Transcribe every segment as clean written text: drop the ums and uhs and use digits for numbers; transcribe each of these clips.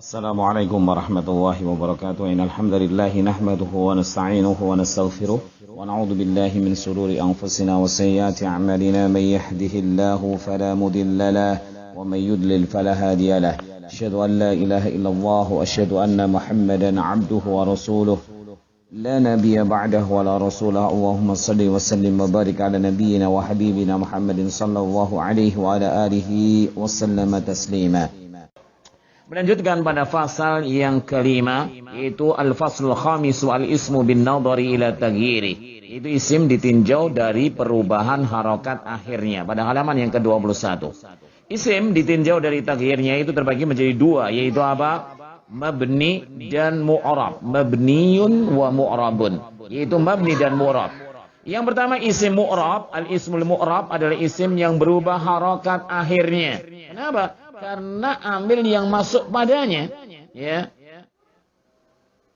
السلام عليكم ورحمة الله وبركاته إن الحمد لله نحمده ونستعينه ونستغفره ونعوذ بالله من شرور أنفسنا وسيئات أعمالنا من يهده الله فلا مضل له ومن يضلل فلا هادي له أشهد أن لا إله إلا الله وأشهد أن محمدا عبده ورسوله لا نبي بعده ولا رسول اللهم صل وسلم وبارك على نبينا وحبيبنا محمد صلى الله عليه وعلى آله وسلم تسليما. Melanjutkan pada fasal yang kelima, yaitu al-faslul khamis al-ismu bin nadhari ila taghyiri. Itu isim ditinjau dari perubahan harokat akhirnya pada halaman yang ke-21. Isim ditinjau dari taghyirnya itu terbagi menjadi dua, yaitu apa? Mabni dan mu'rab. Mabniyun wa mu'rabun. Yaitu mabni dan mu'rab. Yang pertama isim mu'rab, al-ismul mu'rab adalah isim yang berubah harokat akhirnya. Kenapa? Karena amil yang masuk padanya, ya.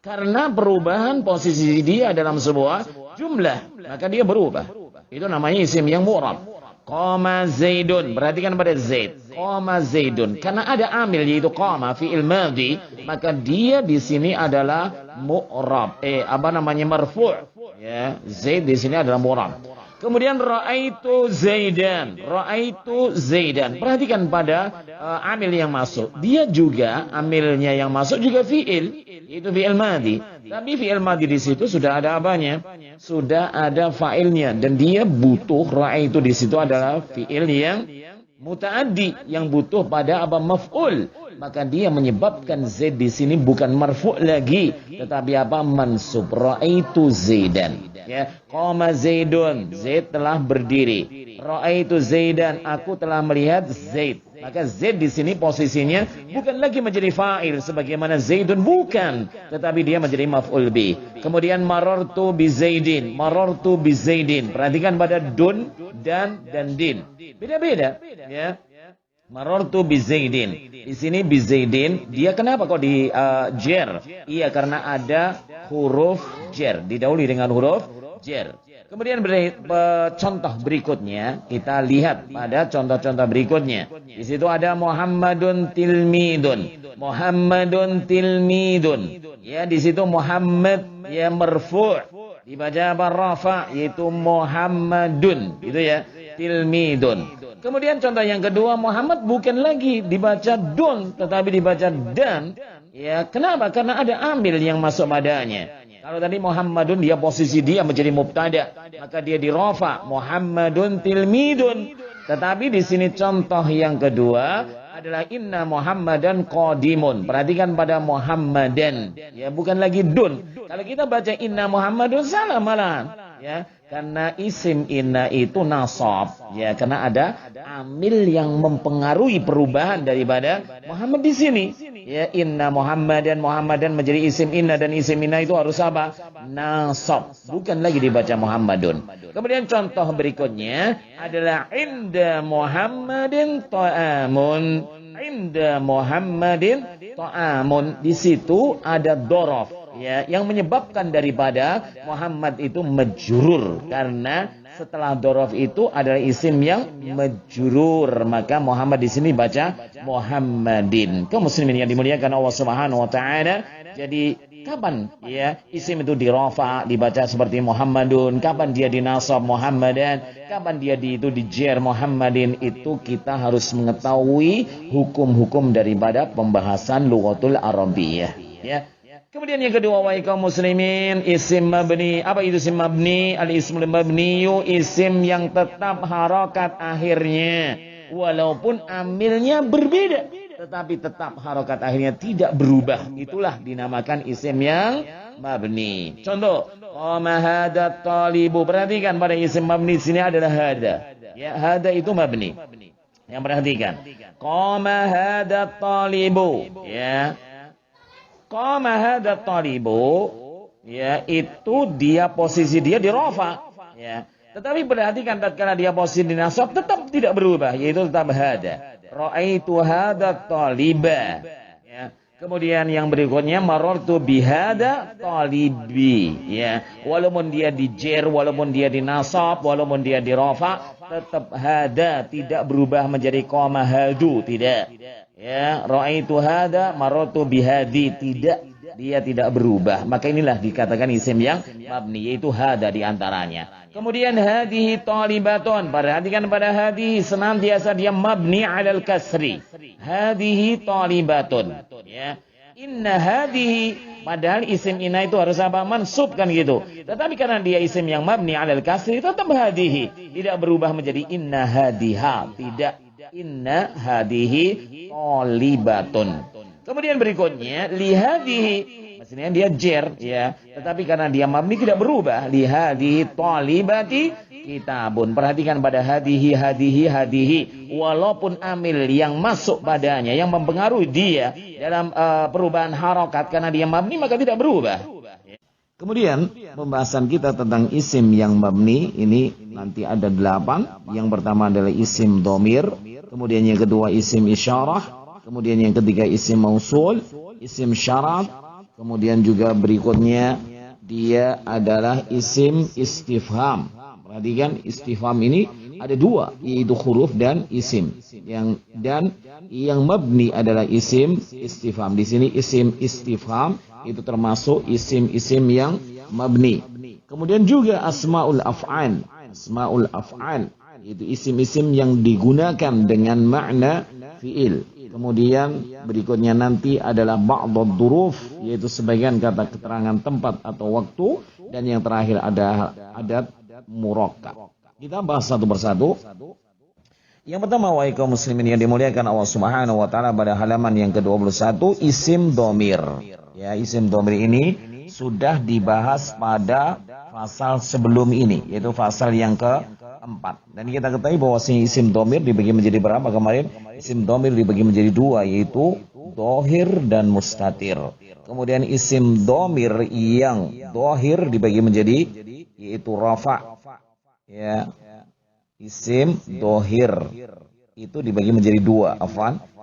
Karena perubahan posisi dia dalam sebuah jumlah, maka dia berubah. Itu namanya isim yang mu'rab. Qama Zaidun, perhatikan pada Zaid. Qama Zaidun, karena ada amil yaitu qama fi'il madhi, maka dia di sini adalah mu'rab. Marfu'. Ya, Zaid di sini adalah mu'rab. Kemudian ra'aitu Zaidan. Ra'aitu Zaidan. Perhatikan pada amil yang masuk. Dia juga amilnya yang masuk juga fi'il. Itu fi'il madhi. Tapi fi'il madhi di situ sudah ada apanya? Sudah ada fa'ilnya. Dan dia butuh ra'aitu di situ adalah fi'il yang muta'addi, yang butuh pada apa? Maf'ul. Maka dia menyebabkan Zaid di sini bukan marfu' lagi, tetapi apa? Mansub. Ra'aitu Zaidan. Ya, qama Zaidun, Zaid telah berdiri. Ra'aitu Zaidan, aku telah melihat Zaid. Maka Zaid di sini posisinya bukan lagi menjadi fa'il sebagaimana Zaidun, bukan, tetapi dia menjadi maf'ul bi. Kemudian marartu bi Zaidin, marartu bi Zaidin. Perhatikan pada dun dan din. Beda-beda, ya. Marartu bi Zaidin. Di sini bi Zaidin, dia kenapa kok di jer? Iya, karena ada huruf jer, didahului dengan huruf jer. Kemudian contoh berikutnya, kita lihat pada contoh-contoh berikutnya. Di situ ada Muhammadun tilmidun. Muhammadun tilmidun. Ya, di situ Muhammad ya marfu'. Dibaca apa? Rafa, yaitu Muhammadun. Gitu ya. Tilmidun. Kemudian contoh yang kedua, Muhammad bukan lagi dibaca dun, tetapi dibaca dan. Ya, kenapa? Karena ada amil yang masuk padanya. Kalau tadi Muhammadun, dia posisi dia menjadi mubtada, maka dia dirafa Muhammadun tilmidun. Tetapi di sini contoh yang kedua adalah inna Muhammadan qadimun. Perhatikan pada Muhammadan, ya, bukan lagi dun. Kalau kita baca inna Muhammadun salah malahan, ya. Karena isim inna itu nasab, ya, karena ada amil yang mempengaruhi perubahan daripada Muhammad di sini. Ya, inna Muhammadan, Muhammadan menjadi isim inna, dan isim inna itu harus apa? Nasab, bukan lagi dibaca Muhammadun. Kemudian contoh berikutnya adalah inda Muhammadin ta'amun. Inda Muhammadin ta'amun. Di situ ada dorof, ya, yang menyebabkan daripada Muhammad itu majrur, karena setelah dorof itu adalah isim yang majrur, maka Muhammad di sini baca Muhammadin. Kaum muslimin yang dimuliakan Allah Subhanahu wa taala, jadi kapan ya isim itu dirafa dibaca seperti Muhammadun, kapan dia dinasab Muhammadan, kapan dia itu dijer Muhammadin, itu kita harus mengetahui hukum-hukum daripada pembahasan lughatul arabiyyah, ya. Kemudian yang kedua, wahai kaum muslimin, isim mabni. Apa itu isim mabni? Al-ismul mabniyu, isim yang tetap harokat akhirnya, walaupun amilnya berbeda, tetapi tetap harokat akhirnya tidak berubah. Itulah dinamakan isim yang mabni. Contoh, qama hada talibu. Perhatikan pada isim mabni sini adalah hada. Ya, hada itu mabni. Yang perhatikan, qama hada talibu. Ya. Qama hadha talibu, ya, itu dia posisi dia di rafa, ya. Tetapi perhatikan tatkala dia posisi di nasab tetap tidak berubah, yaitu tetap hada. Ra'aitu hadha taliba, ya. Kemudian yang berikutnya marartu bihada talibi, ya. Walaupun dia di jer, walaupun dia di nasab, walaupun dia di rafa, tetap hada, tidak berubah menjadi qama hadu, tidak. Ya, ra'aitu hada marartu bihadi, tidak, dia tidak berubah. Maka inilah dikatakan isim yang mabni, yaitu hada di antaranya. Kemudian hadihi talibatun, perhatikan pada hadihi senantiasa dia mabni 'alal kasri. Hadihi talibatun, ya. Inna hadihi, padahal isim inna itu harus apa? Mansub kan gitu. Tetapi karena dia isim yang mabni 'alal kasri, tetap hadihi, tidak berubah menjadi inna hadiha, tidak, inna hadihi talibatun. Kemudian berikutnya lihadihi, maksudnya dia jer, ya. Tetapi karena dia mabni tidak berubah, lihadihi talibati kitabun. Perhatikan pada hadihi, hadihi. Walaupun amil yang masuk padanya, yang mempengaruhi dia dalam perubahan harokat, karena dia mabni maka tidak berubah. Kemudian pembahasan kita tentang isim yang mabni ini nanti ada 8. Yang pertama adalah isim domir, kemudian yang kedua isim isyarah, kemudian yang ketiga isim mausul, isim syarat, kemudian juga berikutnya dia adalah isim istifham. Perhatikan istifham ini ada 2, yaitu huruf dan isim. Yang mabni adalah isim istifham. Di sini isim istifham itu termasuk isim-isim yang mabni. Kemudian juga asmaul af'al. Asmaul af'al itu isim-isim yang digunakan dengan makna fi'il. Kemudian berikutnya nanti adalah ba'dad duruf, yaitu sebagian kata keterangan tempat atau waktu, dan yang terakhir ada adat murakkab. Kita bahas satu persatu. Yang pertama, wahai kaum muslimin yang dimuliakan Allah Subhanahu wa taala, pada halaman yang ke-21 isim domir. Ya, isim domir ini sudah dibahas pada pasal sebelum ini, yaitu pasal yang ke-4. Dan kita ketahui bahwa isim domir dibagi menjadi berapa kemarin? Isim domir dibagi menjadi 2, yaitu dohir dan mustatir. Kemudian isim domir yang dohir dibagi menjadi, yaitu rafa. Ya, isim dohir itu dibagi menjadi 2,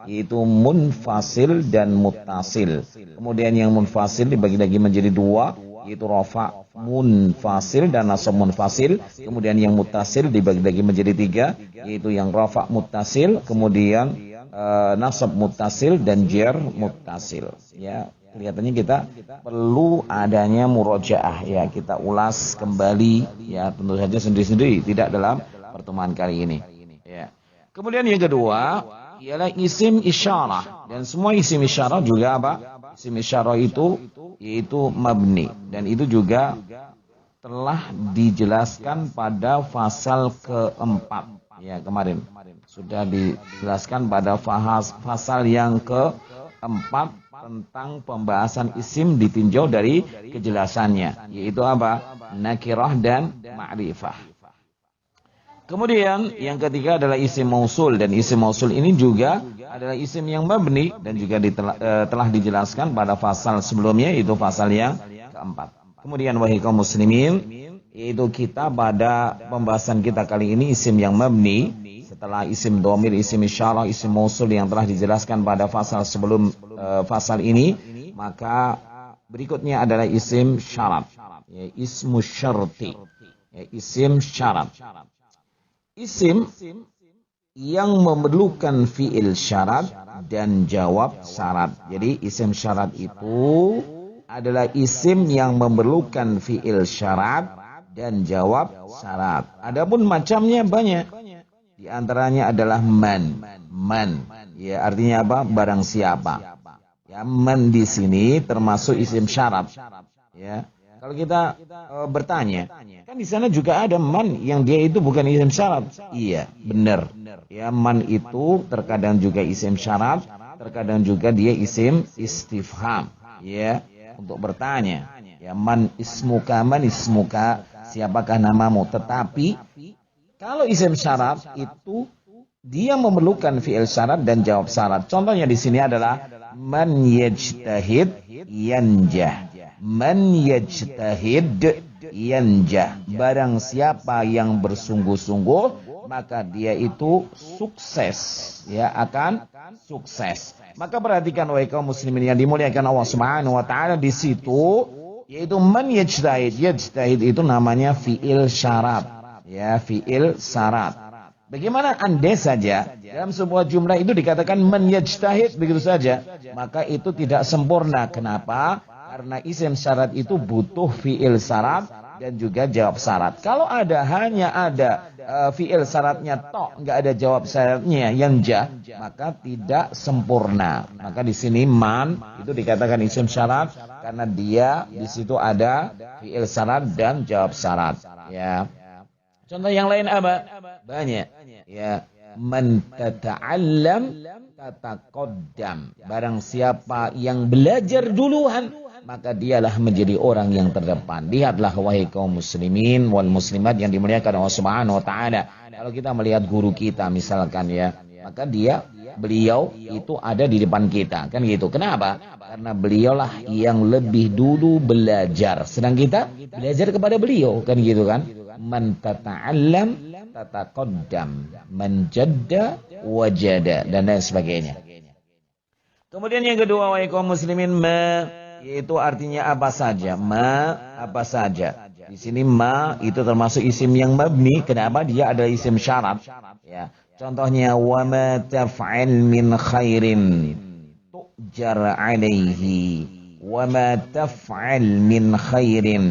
yaitu munfasil dan muttasil. Kemudian yang munfasil dibagi lagi menjadi 2, yaitu rafa munfasil dan nasab munfasil. Kemudian yang muttasil dibagi lagi menjadi 3, yaitu yang rafa muttasil, kemudian nasab muttasil dan jar muttasil. Ya, kelihatannya kita perlu adanya murojaah, ya, kita ulas kembali, ya, tentu saja sendiri-sendiri, tidak dalam pertemuan kali ini, ya. Kemudian yang kedua ialah isim isyarah, dan semua isim isyarah juga apa? Isim isyarah itu yaitu mabni, dan itu juga telah dijelaskan pada pasal ke-4, ya, kemarin sudah dijelaskan pada pasal yang ke-4 tentang pembahasan isim ditinjau dari kejelasannya, yaitu apa? Nakirah dan ma'rifah. Kemudian yang ketiga adalah isim mausul, dan isim mausul ini juga adalah isim yang mabni dan juga telah dijelaskan pada pasal sebelumnya, yaitu pasal yang ke-4. Kemudian wahai kaum muslimin, yaitu kita pada pembahasan kita kali ini isim yang mabni, setelah isim domir, isim isyarah, isim mausul yang telah dijelaskan pada pasal sebelum pasal ini, maka berikutnya adalah isim syarat, ya, ismu syarti, ya, isim syarat. Isim yang memerlukan fi'il syarat dan jawab syarat. Jadi isim syarat itu adalah isim yang memerlukan fi'il syarat dan jawab syarat. Adapun macamnya banyak. Di antaranya adalah man. Ya, artinya apa? Barang siapa. Ya, man di sini termasuk isim syarat. Ya. Kalau kita bertanya, kan di sana juga ada man yang dia itu bukan isim syarat. Iya, benar. Ya, man itu terkadang juga isim syarat, terkadang juga dia isim istifham. Ya, untuk bertanya. Ya, man ismuka, siapakah namamu? Tetapi kalau isim syarat itu dia memerlukan fi'il syarat dan jawab syarat. Contohnya di sini adalah man yajtahid yanjah. Man yajtahid yanjah. Barang siapa yang bersungguh-sungguh, maka dia itu sukses, ya, akan sukses. Maka perhatikan wahai kaum muslimin yang dimuliakan Allah Subhanahu wa taala, di situ yaitu man yajtahid. Yajtahid itu namanya fi'il syarat, ya, fi'il syarat. Bagaimana andai saja dalam sebuah jumlah itu dikatakan man yajtahid begitu saja, maka itu tidak sempurna. Kenapa? Karena isim syarat itu butuh fiil syarat dan juga jawab syarat. Kalau hanya ada fiil syaratnya tok, nggak ada jawab syaratnya yang maka tidak sempurna. Maka di sini man itu dikatakan isim syarat karena dia di situ ada fiil syarat dan jawab syarat. Ya. Contoh yang lain apa? Banyak. Ya, man tata'allam tataqaddam. Barang siapa yang belajar duluan, maka dialah menjadi orang yang terdepan. Lihatlah wahai kaum muslimin wal muslimat yang dimuliakan Allah Subhanahu wa taala. Kalau kita melihat guru kita misalkan ya, maka beliau itu ada di depan kita, kan gitu. Kenapa? Karena beliaulah yang lebih dulu belajar, sedang kita belajar kepada beliau, kan gitu kan. Man tata'allam tataqaddam, man jadda wajada, dan lain sebagainya. Kemudian yang kedua, wahai kaum muslimin, ma itu artinya apa saja. Ma apa saja. Di sini ma itu termasuk isim yang mabni. Kenapa? Dia adalah isim syarat. Ya. Contohnya wa ma taf'al min khairin tu'jar 'alaihi. Wa ma taf'al min khairin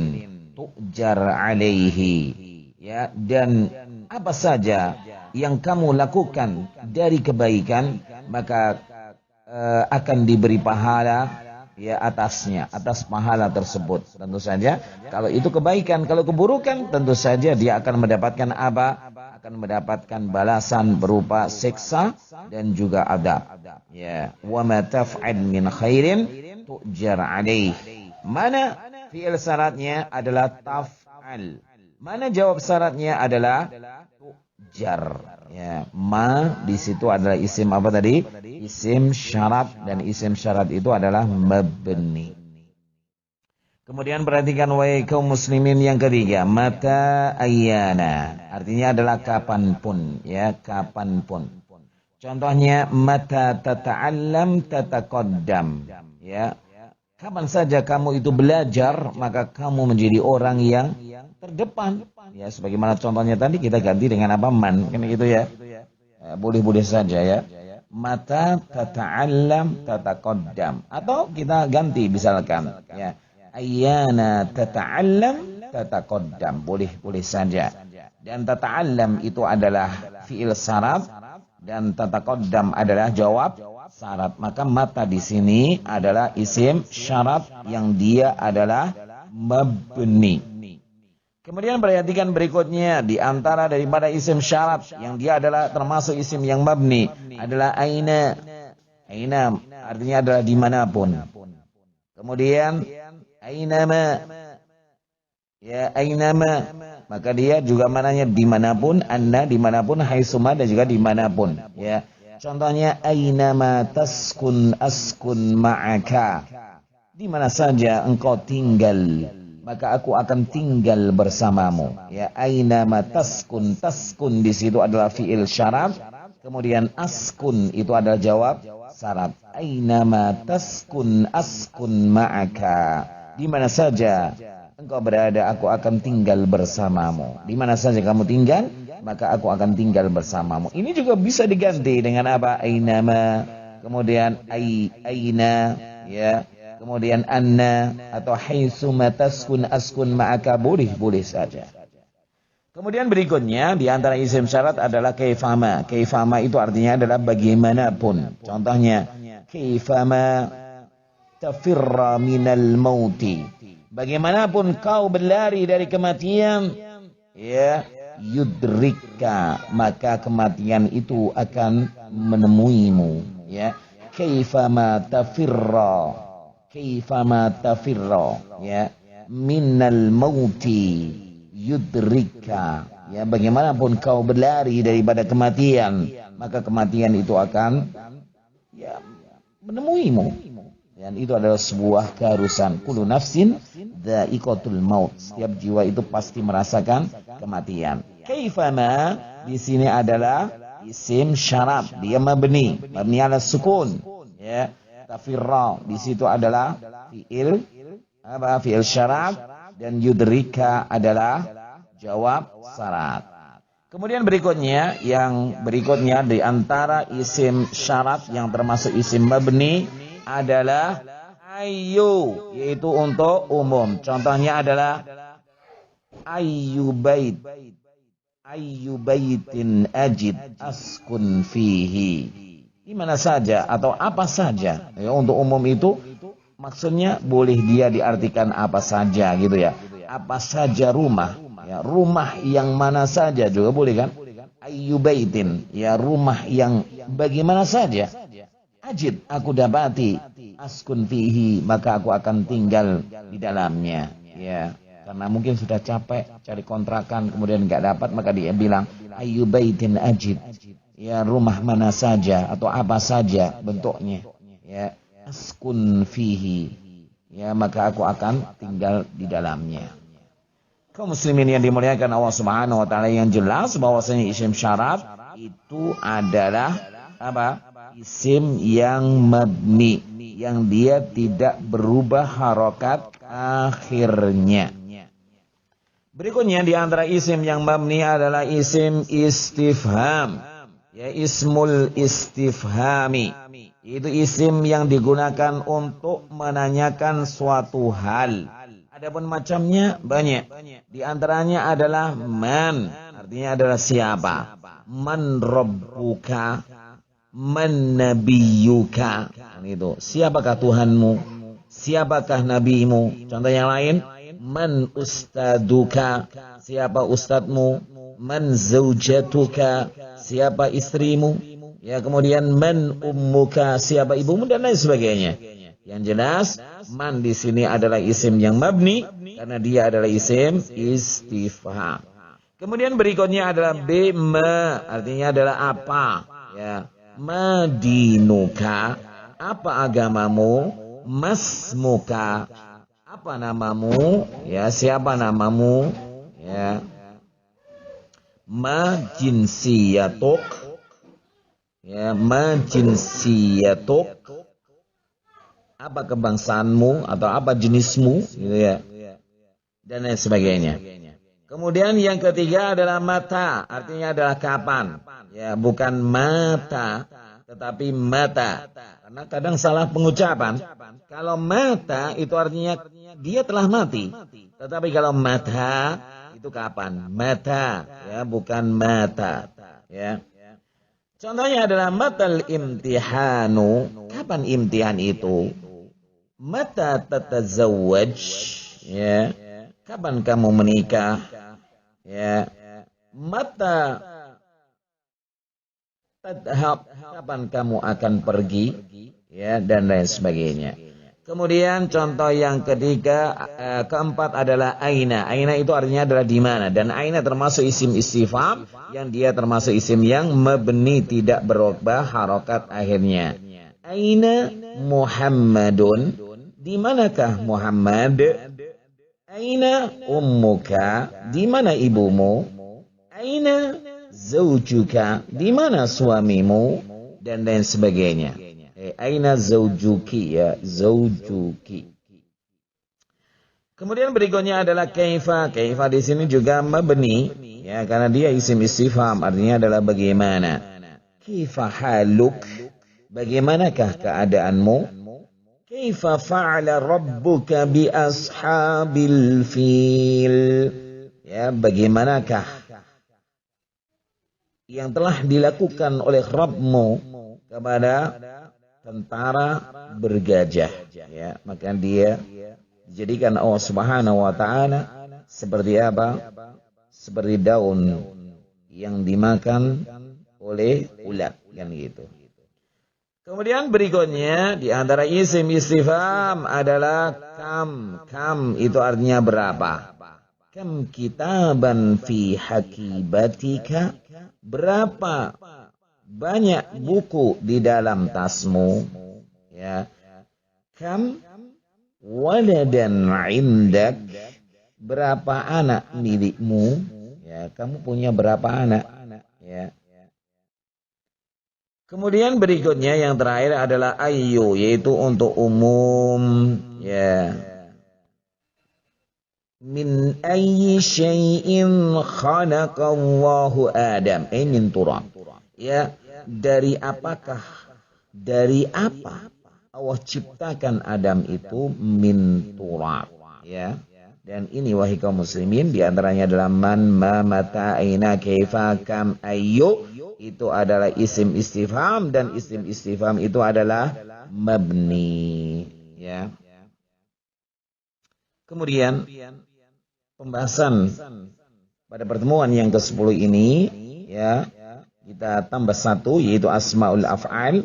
tu'jar 'alaihi. Ya, dan apa saja yang kamu lakukan dari kebaikan, maka akan diberi pahala ya atasnya, atas pahala tersebut. Tentu saja kalau itu kebaikan, kalau keburukan tentu saja dia akan mendapatkan apa? Akan mendapatkan balasan berupa siksa dan juga adab. Ya, wa ma taf'al min khairin tu'jar 'alaih. Mana fi'il syaratnya adalah taf'al. Mana jawab syaratnya adalah tu'jar. Ya, ma di situ adalah isim apa tadi? Isim syarat, dan isim syarat itu adalah mabni. Kemudian perhatikan wahai kaum muslimin yang ketiga, mata ayyana. Artinya adalah kapanpun, ya, kapanpun. Contohnya mata tata'allam tataqaddam, ya. Kapan saja kamu itu belajar, maka kamu menjadi orang yang terdepan. Ya, sebagaimana contohnya tadi kita ganti dengan apa? Man, kan gitu ya. Boleh-boleh saja ya. Mata tata'allam tataqaddam. Atau kita ganti misalkan ya. Ayyana tata'allam tataqaddam. Boleh-boleh saja. Dan tata'allam itu adalah fi'il syarat dan tataqaddam adalah jawab syarat. Maka mata di sini adalah isim syarat yang dia adalah mabni. Kemudian perhatikan berikutnya, di antara daripada isim syarat yang dia adalah termasuk isim yang mabni adalah aina. Aina artinya adalah dimanapun. Kemudian ainama, ya, ainama, maka dia juga mananya dimanapun, anna dimanapun, haitsuma dan juga dimanapun. Ya. Contohnya ainama taskun askun ma'aka. Di mana saja engkau tinggal, maka aku akan tinggal bersamamu. Ya, ainama taskun, taskun di situ adalah fiil syarat. Kemudian askun itu adalah jawab syarat. Ainama taskun askun ma'aka. Di mana saja engkau berada, aku akan tinggal bersamamu. Di mana saja kamu tinggal, maka aku akan tinggal bersamamu. Ini juga bisa diganti dengan apa? Ainama, kemudian aina, ya. Kemudian anna atau haitsuma taskun askun ma'aka, boleh saja. Kemudian berikutnya di antara isim syarat adalah kaifama. Kaifama itu artinya adalah bagaimanapun. Contohnya kaifama tafirra minal mauti. Bagaimanapun kau berlari dari kematian, ya, yudrika, maka kematian itu akan menemuimu, ya. Kaifama tafirra. Kaifama tafirra, ya, minal mauti yudrika, ya, bagaimanapun kau berlari daripada kematian, maka kematian itu akan, ya, menemuimu. Dan itu adalah sebuah keharusan. Kullu nafsin dha'iqatul maut. Setiap jiwa itu pasti merasakan kematian. Kaifama di sini adalah isim syarat, dia mabni ala sukun, ya. Tafirra di situ adalah fiil syarat, dan yudrika adalah jawab syarat. Kemudian yang berikutnya di antara isim syarat yang termasuk isim mabni adalah ayu, yaitu untuk umum. Contohnya adalah ayyu baitin ajid askun fihi. Di mana saja atau apa saja. Ya, untuk umum itu maksudnya boleh dia diartikan apa saja gitu ya. Apa saja rumah. Ya, rumah yang mana saja juga boleh kan? Ayyu baitin, ya rumah yang bagaimana saja. Ajid, aku dapati askun fihi, maka aku akan tinggal di dalamnya. Ya, karena mungkin sudah capek cari kontrakan kemudian nggak dapat, maka dia bilang ayyu baitin ajid. Ya, rumah mana saja atau apa saja bentuknya. Ya, askun fihi. Ya, maka aku akan tinggal di dalamnya. Kaum muslimin yang dimuliakan Allah Subhanahu wa taala, yang jelas bahwasanya isim syarat itu adalah apa? Isim yang mabni, yang dia tidak berubah harokat akhirnya. Berikutnya di antara isim yang mabni adalah isim istifham. Ya, ismul istifhami. Itu isim yang digunakan untuk menanyakan suatu hal. Adapun macamnya banyak. Di antaranya adalah man, artinya adalah siapa. Man rabbuka, man nabiyuka. Itu. Siapakah Tuhanmu? Siapakah nabimu? Contoh yang lain, man ustaduka, siapa ustadmu? Man zaujatuka, siapa istrimu? Ya, kemudian man ummuka, siapa ibumu, dan lain sebagainya. Yang jelas, man di sini adalah isim yang mabni karena dia adalah isim istifham. Kemudian berikutnya adalah bima, artinya adalah apa? Ya, madinuka, apa agamamu? Masmuka, apa namamu? Ya, siapa namamu? Ya. Ma jinsiyatuk, ya, ma jinsiyatuk, apa kebangsaanmu atau apa jenismu, gitu ya, dan lain sebagainya. Kemudian yang ketiga adalah mata, artinya adalah kapan, ya, bukan mata tetapi mata, karena kadang salah pengucapan. Kalau mata itu artinya dia telah mati, tetapi kalau mata itu kapan? Mata, ya, bukan mata, ya. Contohnya adalah matal imtihanu, kapan imtihan itu? Mata tatazawwaj, ya, kapan kamu menikah? Ya, mata tadhab, kapan kamu akan pergi? Ya, dan lain sebagainya. Kemudian contoh yang keempat adalah aina. Aina itu artinya adalah di mana, dan aina termasuk isim istifham yang dia termasuk isim yang mabni, tidak berubah harokat akhirnya. Aina Muhammadun, di manakah Muhammad? Aina ummuka, di mana ibumu? Aina zaujuka, di mana suamimu? Dan lain sebagainya. Aina zaujuki, ya, zaujuki. Kemudian berikutnya adalah kaifa. Kaifa di sini juga mabni, ya, karena dia isim istifham, artinya adalah bagaimana. Kaifa haluk, bagaimanakah keadaanmu? Kaifa fa'ala rabbuka bi ashabil fil, ya, bagaimanakah yang telah dilakukan oleh Rabbmu kepada tentara bergajah, ya, maka dia dijadikan Allah Subhanahu wa taala seperti apa? Seperti daun yang dimakan oleh ulat, kan gitu. Kemudian berikutnya di antara isim istifham adalah kam. Kam itu artinya berapa? Kam kitaban fi hakibatika, berapa banyak buku di dalam tasmu, ya. Kam waladan indak, berapa anak milikmu, ya, kamu punya berapa anak, ya. Kemudian berikutnya yang terakhir adalah ayu, yaitu untuk umum, ya. Min ayyi syai'in khalaqallahu Adam. Min turab. Ya, dari apakah? Dari apa Allah ciptakan Adam itu min turab. Ya. Dan ini wahai kaum muslimin, di antaranya adalah man, ma, mata, aina, kaifa, kam, ayyu. Itu adalah isim istifham, dan isim istifham itu adalah mabni. Ya. Kemudian pembahasan pada pertemuan yang ke-10 ini, ya, kita tambah satu, yaitu asmaul af'al,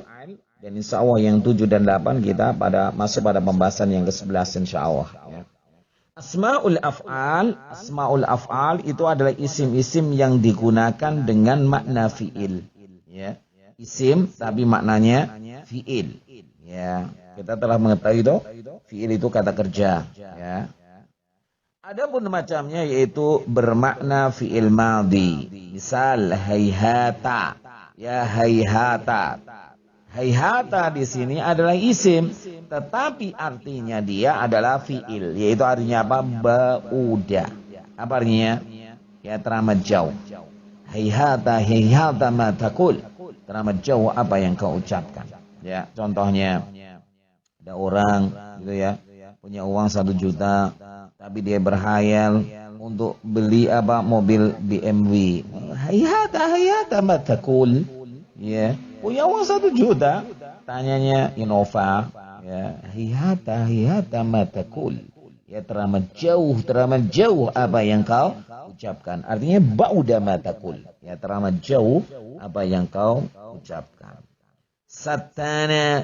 dan insya Allah yang 7 dan 8 kita masuk pada pembahasan yang ke-11 insya Allah. Ya. Asmaul af'al itu adalah isim-isim yang digunakan dengan makna fi'il. Ya. Isim tapi maknanya fi'il. Ya. Kita telah mengetahui itu, fi'il itu kata kerja. Ya. Adapun macamnya yaitu bermakna fi'il madhi. Misal hayhata. Ya, hayhata. Hayhata di sini adalah isim, tetapi artinya dia adalah fi'il, yaitu artinya apa? Ba'uda. Apa artinya? Ya, teramat jauh. Hayhata ma taqul. Teramat jauh apa yang kau ucapkan. Ya, contohnya ada orang gitu ya, punya uang 1 juta, tapi dia berhayal untuk beli mobil BMW. Hayata ma taqul. Ya, punya uang 1 juta, tanyanya Innova. Ya, hayata ma taqul. Ya, teramat jauh apa yang kau ucapkan. Artinya ba'uda ma taqul. Ya, teramat jauh apa yang kau ucapkan. Satana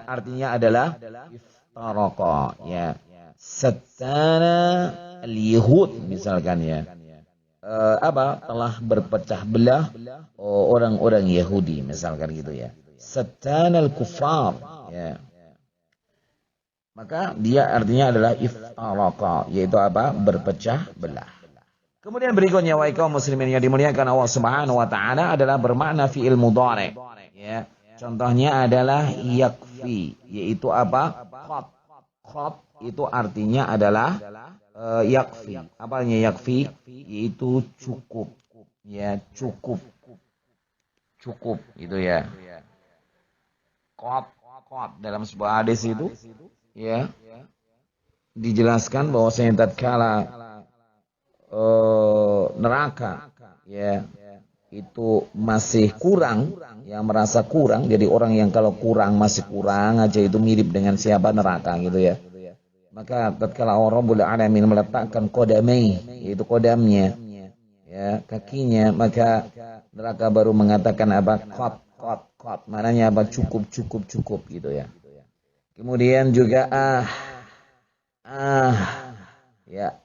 artinya adalah iftaraqa. Ya. Satana al-yahud misalkan ya. Telah berpecah belah orang-orang Yahudi misalkan gitu ya. Satana al-kufar ya. Maka dia artinya adalah iftaraqa, yaitu berpecah belah. Kemudian berikutnya wahai kaum muslimin yang dimuliakan Allah Subhanahu wa taala adalah bermakna fi'il mudhari. Ya. Contohnya adalah yakfi, yaitu qad itu artinya adalah yakfi. Apa artinya yakfi? Yaitu cukup. Ya, cukup. Cukup itu ya. Qad dalam sebuah hadis itu ya dijelaskan bahwasanya tatkala neraka ya itu masih kurang, yang merasa kurang, jadi orang yang kalau kurang masih kurang aja itu mirip dengan siapa? Neraka gitu ya. Maka tatkala Rabbul Alamin meletakkan qadamai, yaitu qadamnya ya, kakinya, maka neraka baru mengatakan qad, maknanya cukup gitu ya. Kemudian juga ya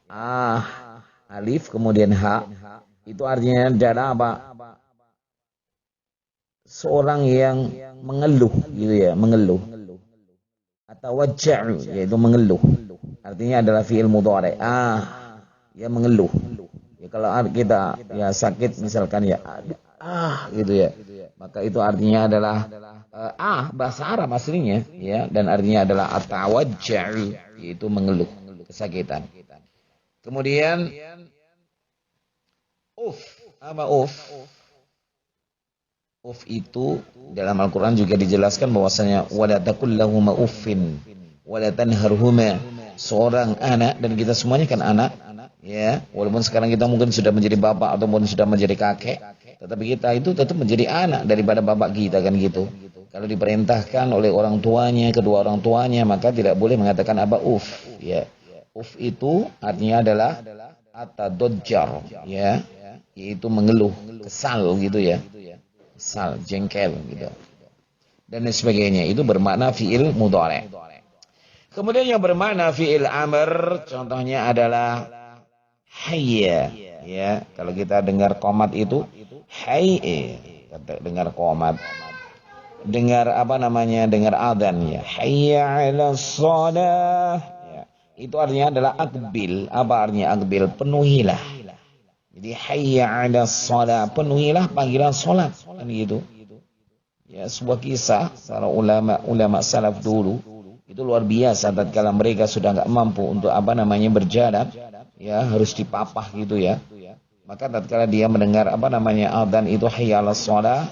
alif kemudian ha, itu artinya adalah seorang yang mengeluh gitu ya, mengeluh. Atau waja'u, yaitu mengeluh. Artinya adalah fi'il mudhari. Ya mengeluh. Ya kalau kita ya sakit misalkan ya gitu ya. Maka itu artinya adalah bahasa Arab aslinya ya, dan artinya adalah atawajja'u, yaitu mengeluh kesakitan. Kemudian Uf itu dalam Al-Quran juga dijelaskan bahwasanya wala taqul lahum uffin wala tanharhuma. Seorang anak, dan kita semuanya kan anak ya, walaupun sekarang kita mungkin sudah menjadi bapak ataupun sudah menjadi kakek, tetapi kita itu tetap menjadi anak daripada bapak kita kan gitu. Kalau diperintahkan oleh orang tuanya, kedua orang tuanya, maka tidak boleh mengatakan uf ya. Uf itu artinya adalah atadojjar ya, yaitu mengeluh, kesal gitu ya. Kesal, jengkel gitu. Dan sebagainya, itu bermakna fi'il mudhari. Kemudian yang bermakna fi'il amr, contohnya adalah hayya ya. Kalau kita dengar qomat itu hayya, dengar qomat, dengar dengar adzan ya, hayya 'alas shalah ya. Itu artinya adalah aqbil. Apa artinya aqbil? Penuhilah. Jadi hayya 'alas shalah, penuhilah panggilan salat kan gitu. Ya, sebuah kisah para ulama salaf dulu itu luar biasa tatkala mereka sudah enggak mampu untuk berjalan, ya harus dipapah gitu ya. Maka tatkala dia mendengar adzan itu hayya 'alas shalah,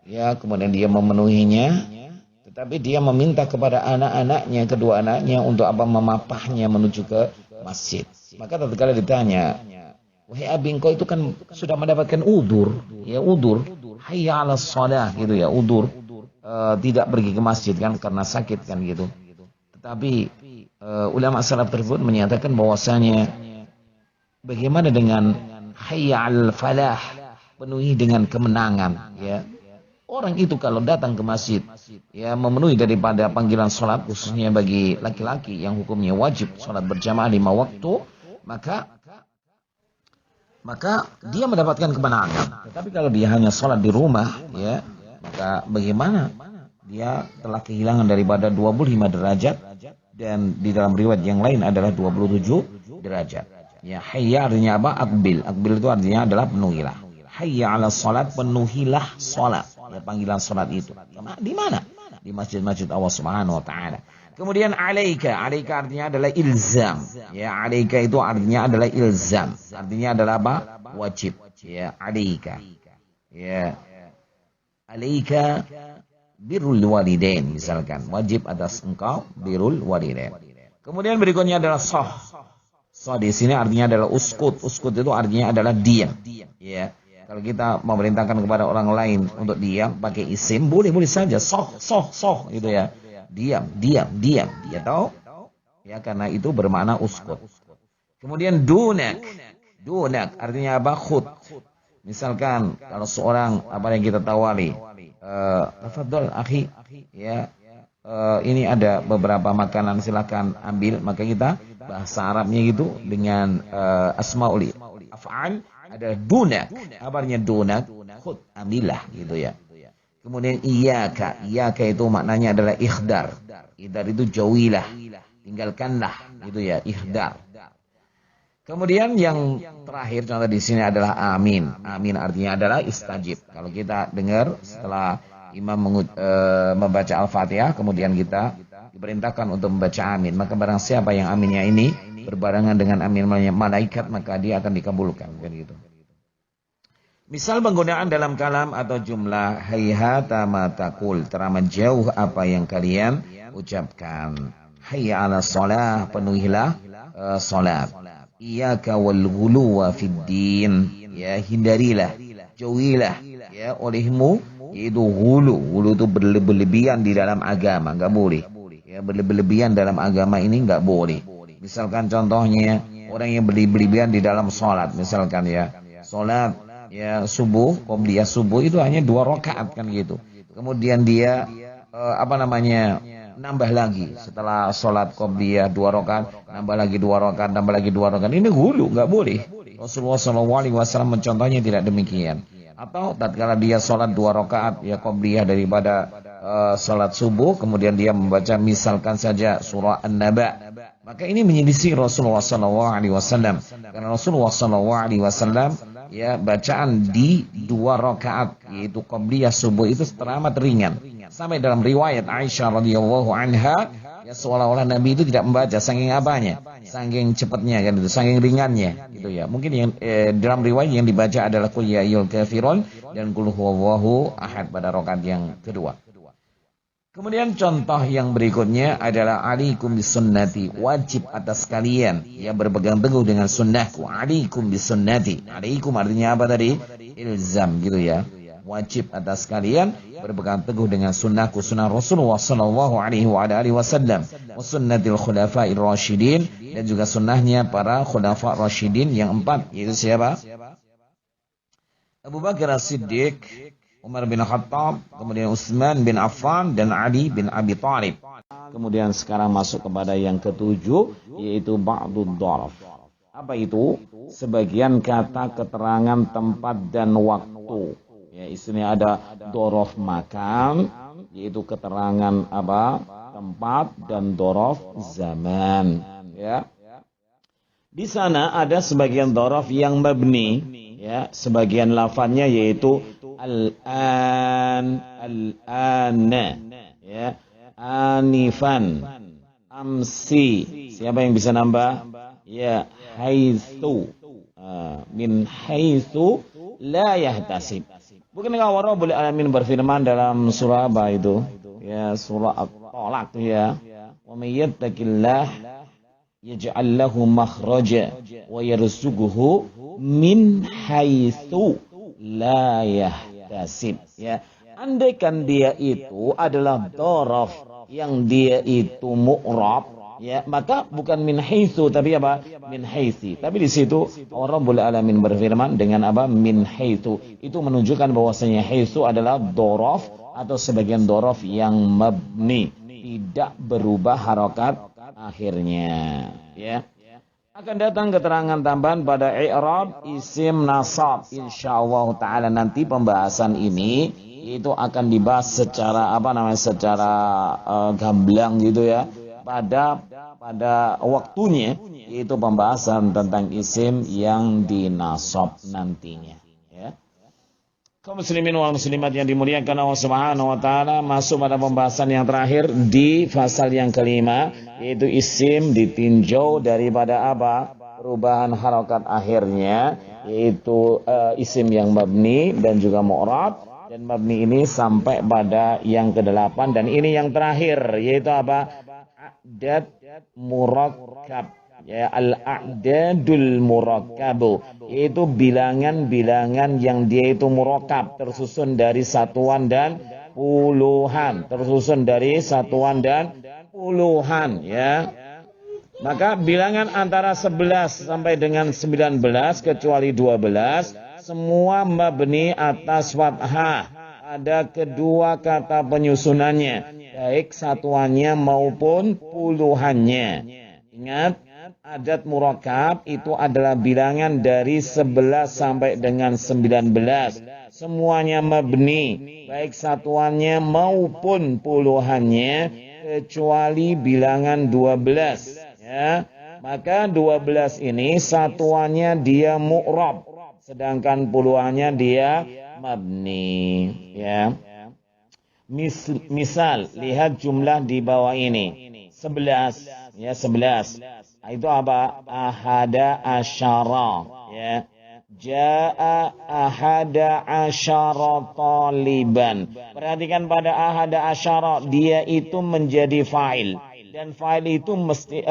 ya kemudian dia memenuhinya, tetapi dia meminta kepada anak-anaknya, kedua anaknya untuk memapahnya menuju ke masjid. Maka tatkala ditanya, wahai abi, engkau itu kan sudah mendapatkan udur, ya udur, hayya 'alas shalah gitu ya, udur, tidak pergi ke masjid kan karena sakit kan gitu. Tetapi ulama salaf tersebut menyatakan bahwasanya bagaimana dengan hayya 'alal falah, penuhi dengan kemenangan, ya. Orang itu kalau datang ke masjid, ya memenuhi daripada panggilan sholat, khususnya bagi laki-laki yang hukumnya wajib sholat berjamaah 5 waktu, maka dia mendapatkan kemenangan. Tetapi kalau dia hanya sholat di rumah, ya, maka bagaimana? Dia telah kehilangan daripada 25 derajat, dan di dalam riwayat yang lain adalah 27 derajat. Ya, hayya artinya apa? Aqbil. Aqbil itu artinya adalah penuhilah. Hayya 'ala salat, penuhilah salat. Ya, panggilan salat itu. Di mana? Di masjid-masjid Allah Subhanahu wa taala. Kemudian alaika. Alaika artinya adalah ilzam. Ya, alaika itu artinya adalah ilzam. Artinya adalah apa? Wajib. Ya, alaika. Ya. Alaika birrul walidain, misalkan. Wajib atas engkau birrul walidain. Kemudian berikutnya adalah sah. Sah di sini artinya adalah uskut. Uskut itu artinya adalah diam. Ya. Kalau kita memerintahkan kepada orang lain untuk diam pakai isim, boleh-boleh saja. Soh gitu ya. Diam. Dia tahu? Ya, karena itu bermakna uskut. Kemudian dunak. Dunak artinya apa? Khut. Misalkan kalau seorang yang kita tawari, tafadhol akhi, ya, ini ada beberapa makanan, silakan ambil. Maka kita bahasa Arabnya gitu dengan asmaul af'al ada dunak. Kabarnya dunak, khud, ambillah gitu ya. Kemudian iyaka itu maknanya adalah ikhdar. Ikhdar itu jauhilah, tinggalkanlah gitu ya, ikhdar. Kemudian yang terakhir contoh di sini adalah amin. Amin artinya adalah istajib. Kalau kita dengar setelah imam membaca Al-Fatihah, kemudian kita diperintahkan untuk membaca amin, maka barang siapa yang aminnya ini berbarengan dengan amin malaikat, maka dia akan dikabulkan, kan gitu. Misal penggunaan dalam kalam atau jumlah, hayhata ma taqul, teramat jauh apa yang kalian ucapkan. Hayya 'ala shalah, penuhilah salat. Iyyaka wal ghuluwa fid din, ya hindarilah, jauhilah ya olehmu yaitu ghulu. Ghulu itu berlebihan di dalam agama, enggak boleh. Ya, berlebihan dalam agama ini enggak boleh. Misalkan contohnya orang yang berlebihan di dalam salat, misalkan ya, salat ya subuh, qobliyah subuh itu hanya 2 rakaat kan gitu. Kemudian dia nambah lagi setelah sholat qobliyah 2 rakaat, nambah lagi 2 rakaat, nambah lagi 2 rakaat. Ini hulu, nggak boleh. Rasulullah SAW mencontohnya tidak demikian. Atau tatkala dia sholat 2 rakaat ya qobliyah daripada sholat subuh, kemudian dia membaca misalkan saja surah An-Naba, maka ini menyelisih Rasulullah SAW. Karena Rasulullah SAW ya bacaan di 2 rakaat yaitu qobliyah subuh itu teramat ringan. Sampai dalam riwayat Aisyah radhiyallahu anha, ya seolah-olah Nabi itu tidak membaca, saking apanya, saking cepatnya kan itu, saking ringannya gitu ya. Mungkin yang dalam riwayat yang dibaca adalah qul ya ayyuhal kafirun dan qul huwallahu ahad pada rakaat yang kedua. Kemudian contoh yang berikutnya adalah alaikum bisunnati, wajib atas kalian ya berpegang teguh dengan sunnahku. Alaikum bisunnati. Alaikum artinya apa tadi? Ilzam gitu ya. Wajib atas kalian berpegang teguh dengan sunnahku, sunnah Rasulullah sallallahu alaihi wasallam, wa sunnatil khulafa'ir rasyidin, dan juga sunnahnya para khulafa' rasyidin yang 4, yaitu siapa? Abu Bakar As-Siddiq, Umar bin Khattab, kemudian Utsman bin Affan, dan Ali bin Abi Thalib. Kemudian sekarang masuk kepada yang ketujuh, yaitu ba'dud dharaf. Apa itu? Sebagian kata, keterangan, tempat, dan waktu. Ya, istilahnya ada dorof makan, yaitu keterangan tempat, dan dorof zaman. Ya. Di sana ada sebagian dorof yang mabni, ya, sebagian lafadznya yaitu al-an, al-ana, ya, anifan, amsi. Siapa yang bisa nambah? Ya, haitsu. Min haitsu la yahtasib. Bukankah Rabbul Alamin berfirman dalam surah apa itu? Ya, surah At-Talaq ya. Wa may yattaqillah yaj'al lahu makhraja wa yarzuquhu min haitsu la yahtasib. Ya, andaikan dia itu adalah dhorof yang dia itu mu'rab, ya, maka bukan min haitsu tapi apa? Min haitsi. Tapi di situ Rabbul Alamin berfirman dengan apa? Min haitsu. Itu menunjukkan bahwasanya haitsu adalah dhorof atau sebagian dhorof yang mabni, tidak berubah harokat akhirnya, ya. Akan datang keterangan tambahan pada i'rab isim nasab. Insyaallah taala nanti pembahasan ini itu akan dibahas secara secara gamblang gitu ya. Pada waktunya, yaitu pembahasan tentang isim yang dinasab nantinya, ya. Kaum muslimin wal muslimat yang dimuliakan Allah Subhanahu wa taala, masuk pada pembahasan yang terakhir di fasal yang kelima, yaitu isim ditinjau daripada apa? Perubahan harokat akhirnya, yaitu isim yang mabni dan juga mu'rab. Dan mabni ini sampai pada yang ke-8, dan ini yang terakhir, yaitu apa? A'dad murakkab, ya, al-a'dadul murakkabu, yaitu bilangan-bilangan yang dia itu murakkab, tersusun dari satuan dan puluhan, ya. Maka bilangan antara 11 sampai dengan 19 kecuali 12 semua mabni atas fathah. Ada kedua kata penyusunannya, baik satuannya maupun puluhannya. Ingat, adat murakkab itu adalah bilangan dari 11 sampai dengan 19. Semuanya mabni, baik satuannya maupun puluhannya, kecuali bilangan 12. Ya. Maka 12 ini satuannya dia mu'rab, sedangkan puluhannya dia mabni, ya. Misal, lihat jumlah di bawah ini. 11, ya, 11. Itu apa? Ahada asyara, ya. Ja'a ahada asyara taliban. Perhatikan pada ahada asyara, dia itu menjadi fa'il, dan fa'il itu mesti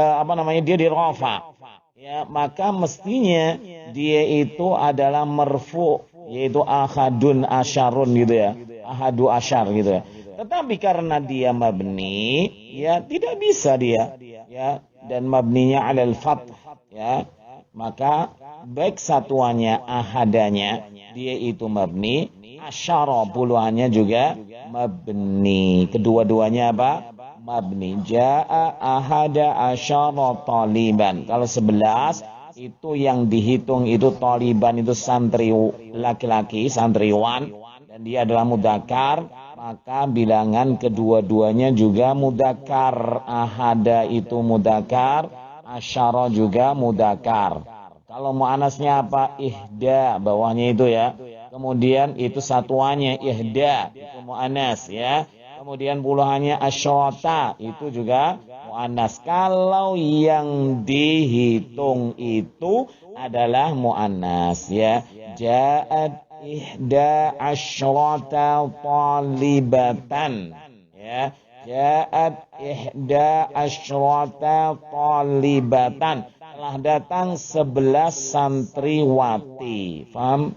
dia dirafa. Ya, maka mestinya dia itu adalah marfu, yaitu ahadun asyarun gitu ya. Ahadu asyar gitu ya. Tetapi karena dia mabni, ya tidak bisa dia, ya, dan mabninya 'alal fath, ya. Maka baik satuannya ahadanya dia itu mabni, asyara puluhannya juga mabni. Kedua-duanya apa? Mabni. Ja'a ahada asyara taliban. Kalau 11 itu yang dihitung itu taliban itu santri laki-laki, santriwan, dan dia adalah mudzakkar, maka bilangan kedua-duanya juga mudzakkar. Ahada itu mudzakkar, asyara juga mudzakkar. Kalau muannasnya apa? Ihda, bawahnya itu ya. Kemudian itu satuannya ihda, itu muannas ya. Kemudian puluhannya asyarata, itu juga muannas. Kalau yang dihitung itu adalah muannas ya. Ja'at ihda asyrata talibatan, ya. Ja'at ihda asyrata talibatan. Telah datang 11 santriwati. Faham?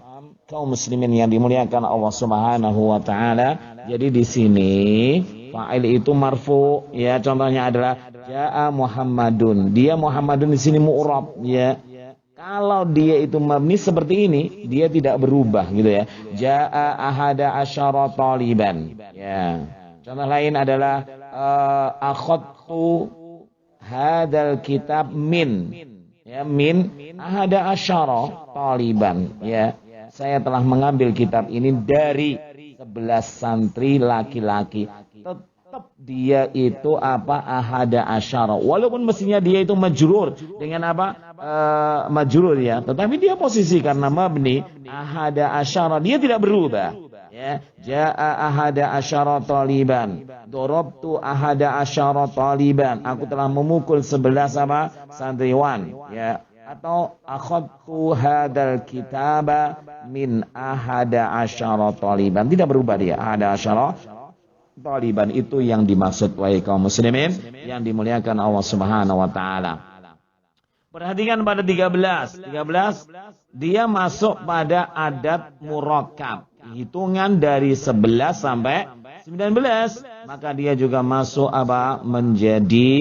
Kaum muslimin yang dimuliakan Allah Subhanahu wa taala. Jadi di sini fa'il itu marfu, ya. Contohnya adalah jaa Muhammadun. Dia Muhammadun di sini mu'rab, ya. Kalau dia itu mabni seperti ini, dia tidak berubah gitu ya. Jaa ahada asyara taliban. Ya. Contoh lain adalah akhadtu hadal kitab min. Ya, min ahada asyara taliban, ya. Saya telah mengambil kitab ini dari 11 santri laki-laki. Tetap dia itu apa? Ahada asyara. Walaupun mestinya dia itu majrur dengan apa? Majrur ya. Tetapi dia posisi karena mabni ahada asyara, dia tidak berubah. Ya, ja'a ahada asyara taliban. Dorobtu ahada asyara taliban. Aku telah memukul 11 apa? Santriwan. Ya. Atau akhadtu hadal kitaba min ahada asyara taliban. Tidak berubah dia. Ahada asyara taliban itu yang dimaksud wahai kaum muslimin yang dimuliakan Allah Subhanahu wa taala. Perhatikan pada 13. 13 dia masuk pada adat murakkab. Hitungan dari 11 sampai 19. Maka dia juga masuk apa? Menjadi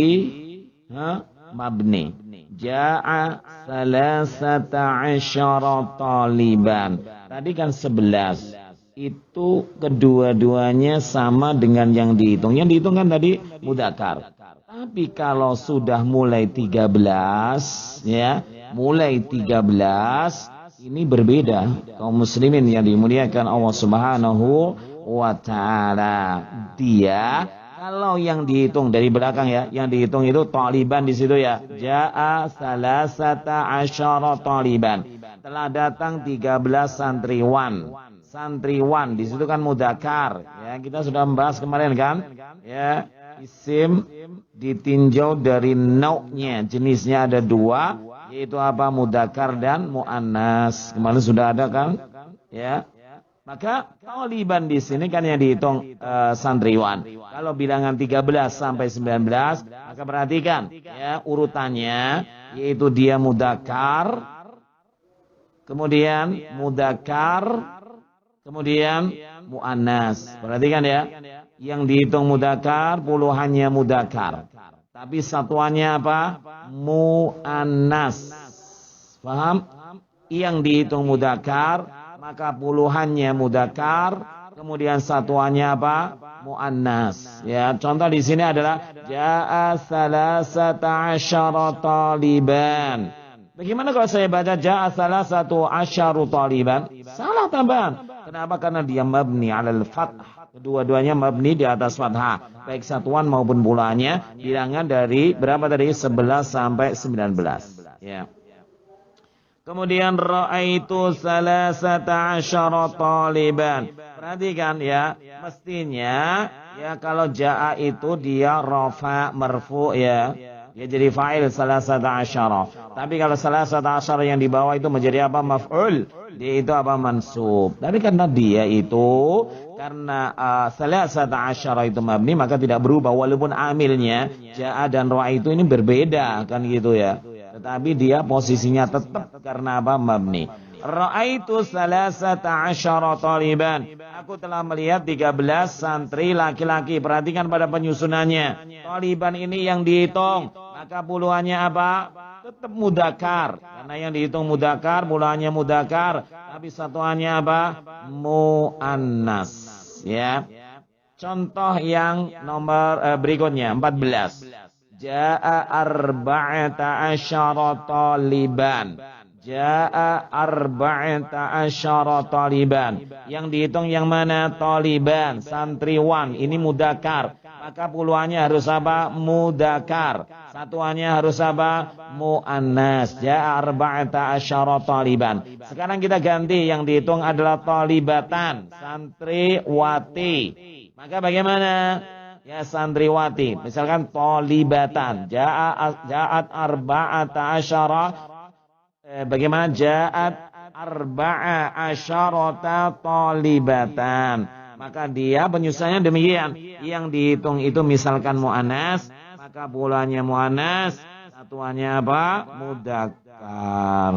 mabni. Ja'a salasata asyara taliban. Tadi kan 11. Itu kedua-duanya sama dengan yang dihitung. Yang dihitung kan tadi mudzakkar. Tapi kalau sudah mulai 13, ya, mulai 13, ini berbeda. Kaum muslimin yang dimuliakan Allah Subhanahu wa taala. Dia kalau yang dihitung dari belakang ya, yang dihitung itu taliban di situ ya. Ja'a salasata asyara taliban. Telah datang 13 santriwan. Santriwan di situ kan mudzakkar. Ya, kita sudah membahas kemarin kan? Ya, isim ditinjau dari nau'nya, jenisnya ada 2. Yaitu apa? Mudzakkar dan muannas. Kemarin sudah ada kan? Ya. Maka taliban di sini kan yang dihitung santriwan. Kalau bilangan 13 sampai 19, maka perhatikan ya urutannya, yaitu dia mudzakkar, kemudian mudzakkar, kemudian muannas. Perhatikan ya. Yang dihitung mudzakkar puluhannya mudzakkar. Tapi satuannya apa? Mu'annas. Paham? Yang dihitung mudzakkar, maka puluhannya mudzakkar, kemudian satuannya apa? Mu'annas. Ya, contoh di sini adalah ja'a salasata asyara taliban. Bagaimana kalau saya baca ja'a salasatu asyaru taliban? Salah tambahan. Kenapa? Karena dia mabni 'alal fath. Kedua-duanya mabni di atas fathah. Baik satuan maupun puluhannya. Bilangan dari berapa tadi? 11 sampai 19. Ya. Kemudian ra'aitu salasata asyara taliban. Perhatikan ya. Mestinya ya kalau ja'a itu dia rafa marfu ya. Dia jadi fa'il salasata asyara. Tapi kalau salasata asyara yang di bawah itu menjadi apa? Maf'ul. Dia itu apa? Mansub. Tapi karena dia itu karena salasata asyara itu mabni, maka tidak berubah walaupun amilnya ja'a dan ra'a itu ini berbeda kan gitu ya. Tetapi dia posisinya tetap karena apa? Mabni. Ra'aitu salasata asyara taliban. Aku telah melihat 13 santri laki-laki. Perhatikan pada penyusunannya. Taliban ini yang dihitung, maka puluhannya apa? Tetap mudzakkar. Karena yang dihitung mudzakkar, puluhannya mudzakkar. Tapi satuannya apa? Mu'annas. Ya. Contoh yang nomor berikutnya 14. Ja'a arba'ata asyara taliban. Ja'a arba'ata asyara taliban. Yang dihitung yang mana? Taliban, santriwan. Ini mudzakkar. Maka puluhannya harus apa? Mudzakkar. Satuannya harus apa? Mu'annas. Ja'a arba'ata asyara taliban. Sekarang kita ganti, yang dihitung adalah talibatan, santriwati. Maka bagaimana? Ya, santriwati. Misalkan talibatan. Ja'at arba'ata asyara. Bagaimana? Ja'at arba'a asyarata talibatan. Maka dia penyusunannya demikian. Yang dihitung itu misalkan mu'annas, maka puluhannya mu'annas, satuannya apa? Mudzakkar.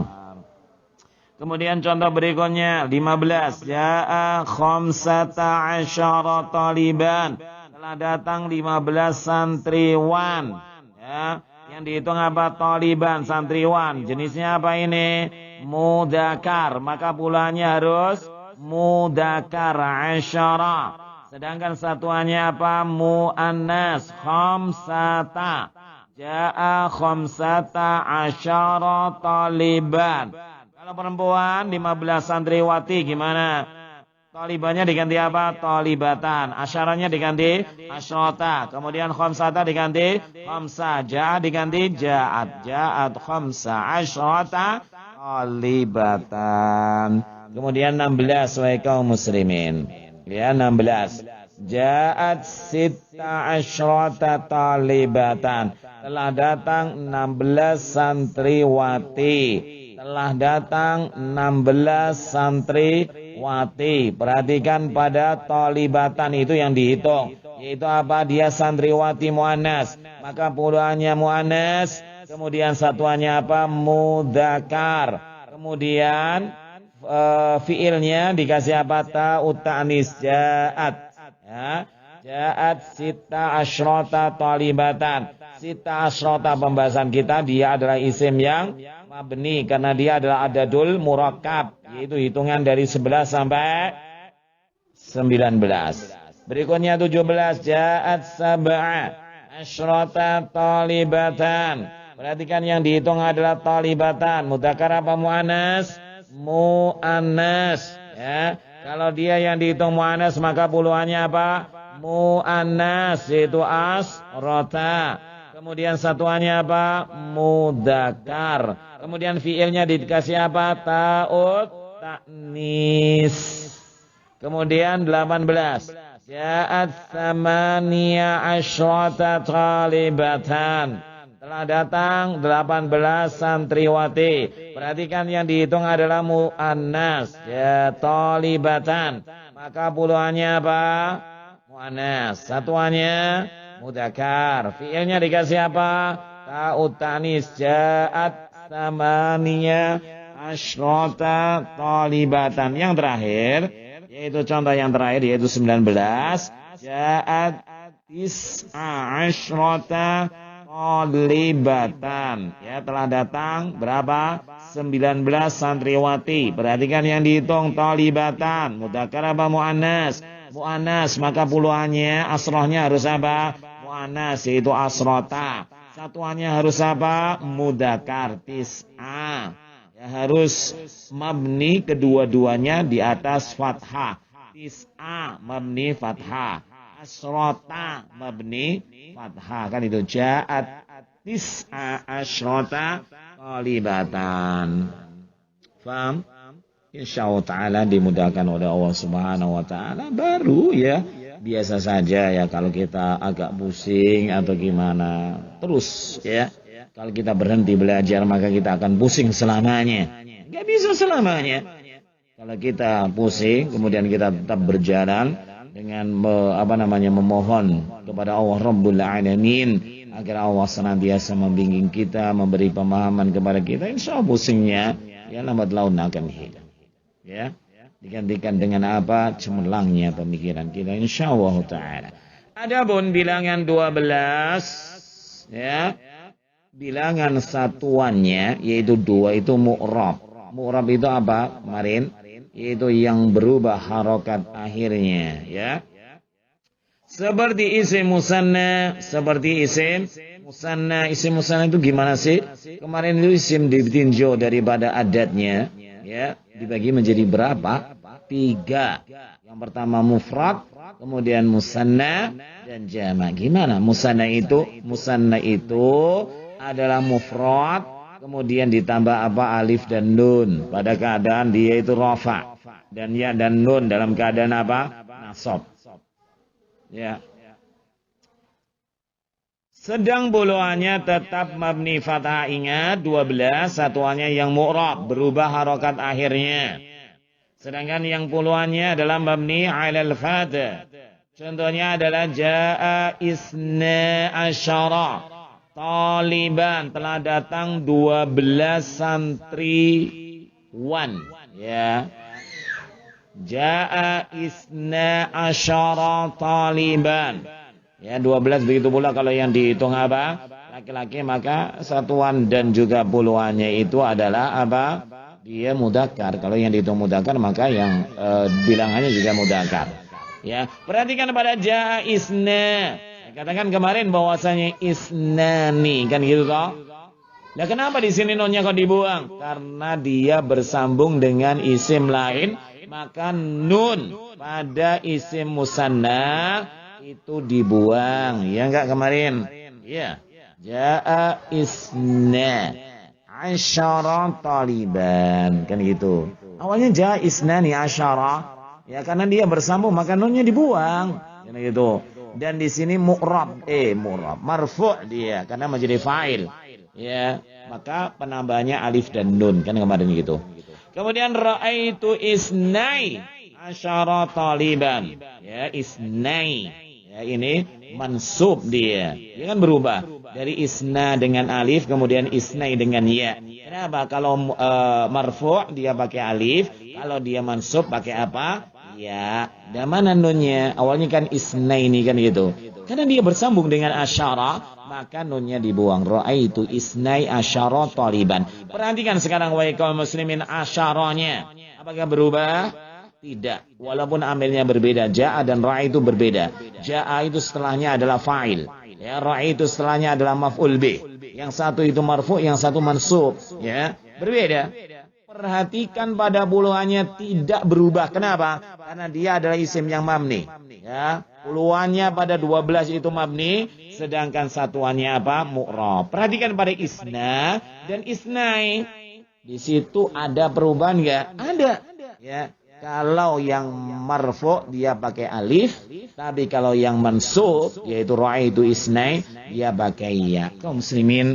Kemudian contoh berikutnya 15. Ja'a khamsata asyara taliban. Telah datang 15 santriwan. Ya, yang dihitung apa? Taliban, santriwan. Jenisnya apa ini? Mudzakkar. Maka puluhannya harus mudzakkar asyara. Sedangkan satuannya apa? Mu'annas, khamsata. Ja'a khamsata asyara taliban. Kalau perempuan 15 santriwati gimana? Talibannya diganti apa? Talibatan. Asyaranya diganti asyrata. Kemudian khamsata diganti khamsa. Ja'a diganti ja'at. Ja'at khamsa asyrata talibatan. Kemudian 16 wahai kaum muslimin. Ya, 16. Ja'at sitta asyrata talibatan. Telah datang 16 santriwati. Telah datang 16 santriwati. Perhatikan pada talibatan itu yang dihitung. Yaitu apa? Dia santriwati muannas. Maka puluhannya muannas. Kemudian satuannya apa? Mudzakkar. Kemudian fiilnya dikasih apa? Ta'ut ta'nis. Ja'at. Ya. Ja'at sita asyrata talibatan. Sita asyrata pembahasan kita, dia adalah isim yang mabni karena dia adalah adadul murakkab, yaitu hitungan dari 11 sampai 19. Berikutnya 17. Ja'at sab'a asyrata talibatan. Perhatikan yang dihitung adalah talibatan. Mudzakkar apa muannas? Muannas. Ya. Kalau dia yang dihitung muannas maka puluhannya apa? Muannas, yaitu asrota. Kemudian satuannya apa? Mudzakkar. Kemudian fiilnya dikasih apa? Ta'ut ta'nis. Kemudian 18. Ja'at thamaniya asyrata talibatan. Telah datang 18 santriwati. Perhatikan yang dihitung adalah muannas, ya, talibatan. Maka puluhannya apa? Muannas. Satuannya mudzakkar. Fiilnya dikasih apa? Ta'ut ta'nis. Ja'at thamaniya asyrata talibatan. Yang terakhir, yaitu contoh yang terakhir, yaitu 19. Ja'at tis'a asyrata talibatan. Ya, telah datang berapa? 19 santriwati. Perhatikan yang dihitung talibatan. Mudzakkar apa muannas? Muannas, maka puluhannya asrohnya harus apa? Muannas, yaitu asrota. Satuannya harus apa? Mudzakkar, tis'a. Ya, harus mabni kedua-duanya di atas fathah. Tis'a mabni fathah. Asrota mabni fathah. Kan itu ja'at tis'a asrota talibatan. Faham? Insyaallah ta'ala dimudahkan oleh Allah subhanahu wa ta'ala. Baru ya, biasa saja ya kalau kita agak pusing atau gimana. Terus ya, kalau kita berhenti belajar maka kita akan pusing selamanya. Gak bisa selamanya. Kalau kita pusing kemudian kita tetap berjalan dengan memohon kepada Allah Rabbul Alamin agar Allah senantiasa membimbing kita, memberi pemahaman kepada kita, insyaallah pusingnya ya lambat laun akan hilang. Ya, digantikan dengan apa? Cemerlangnya pemikiran kita, insyaallah taala. Adapun bilangan 12 ya, bilangan satuannya yaitu 2 itu mu'rab. Mu'rab itu apa? Kemarin yaitu yang berubah harokat akhirnya ya. Seperti isim musanna, seperti isim musanna. Isim musanna itu gimana sih? Kemarin itu isim ditinjau daripada adatnya ya, dibagi menjadi berapa? 3. Yang pertama mufrad, kemudian musanna dan jamak. Gimana musanna itu? Musanna itu adalah mufrad kemudian ditambah apa? Alif dan nun pada keadaan dia itu rafa, dan ya dan nun dalam keadaan apa? Nasab. Ya. Sedang puluhannya tetap mabni fathah. Ingat 12 satuannya yang mu'rab, berubah harokat akhirnya. Sedangkan yang puluhannya adalah mabni 'alal fath. Contohnya adalah jaa isna asyara taliban, telah datang 12 santriwan ya. Jaa isna asyara taliban. Ya, 12 begitu pula kalau yang dihitung apa? Laki-laki, maka satuan dan juga puluhannya itu adalah apa? Dia mudzakkar. Kalau yang dihitung mudzakkar maka yang bilangannya juga mudzakkar. Ya, perhatikan pada jaa isna. Katakan kemarin bahwasanya isnani kan gitu toh. Nah, kenapa di sini nonnya kok dibuang? Karena dia bersambung dengan isim lain, maka nun pada isim musanna itu dibuang. Ya enggak kemarin? Ya. Jaa isna asyara taliban kan gitu. Awalnya jaa isnani asyara Ya karena dia bersambung maka nunnya dibuang. Gitu. Dan di sini mu'rab, marfu' dia karena menjadi fa'il. Ya, maka penambahannya alif dan nun kan kemarin gitu. Kemudian ra'aitu isnai asyara taliban. Ya, isnai. Ya, ini mansub dia. Dia kan berubah dari isna dengan alif kemudian isnai dengan ya. Kenapa? Kalau marfu' dia pakai alif, kalau dia mansub pakai apa? Ya, dan mana nunnya? Awalnya kan isnaini kan gitu. Karena dia bersambung dengan asyara, maka nunnya dibuang. Ra'aitu isnai asyara taliban. Perhatikan sekarang wahai kaum muslimin asyaranya. Apakah berubah? Tidak. Walaupun amilnya berbeda. Ja'a dan ra'i itu berbeda. Ja'a itu setelahnya adalah fa'il. Ya, ra'i itu setelahnya adalah maf'ul bih. Yang satu itu marfu', yang satu mansub. Ya, berbeda. Perhatikan pada puluhannya tidak berubah. Kenapa? Karena dia adalah isim yang mabni. Ya, puluhannya pada 12 itu mabni, sedangkan satuannya apa? Mu'rab. Perhatikan pada isna dan isnai. Di situ ada perubahan enggak? Ada. Ya. Kalau yang marfu dia pakai alif, tapi kalau yang mansub yaitu ra'aitu isnai dia pakai ya. Kaum muslimin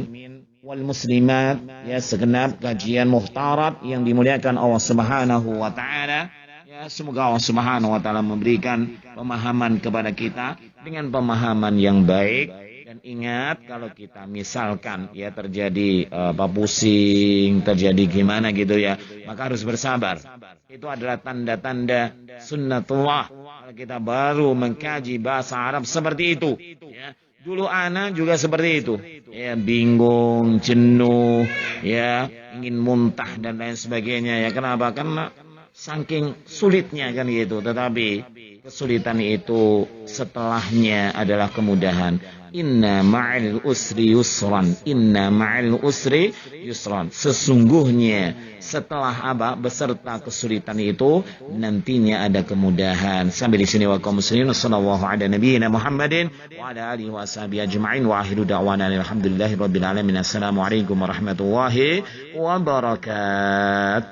wal muslimat, ya segenap kajian muhtarat yang dimuliakan Allah Subhanahu wa taala. Ya, semoga Allah Subhanahu wa taala memberikan pemahaman kepada kita dengan pemahaman yang baik. Dan ingat kalau kita misalkan ya terjadi pusing, terjadi gimana gitu ya, maka harus bersabar. Itu adalah tanda-tanda sunnatullah. Kalau kita baru mengkaji bahasa Arab seperti itu, ya. Dulu anak juga seperti itu. Ya, bingung, jenuh, ya, ingin muntah dan lain sebagainya. Ya, kenapa? Karena saking sulitnya kan gitu. Tetapi kesulitan itu setelahnya adalah kemudahan. Inna ma'al usri yusran. Inna ma'al usri yusran. Sesungguhnya setelah beserta kesulitan itu nantinya ada kemudahan. Sampai di sini wa kaum muslimin sallallahu ala nabiyina Muhammadin wa ala alihi wa sahbihi ajma'in wa akhiru da'wana alhamdulillahi rabbil alamin. Assalamualaikum warahmatullahi wabarakatuh.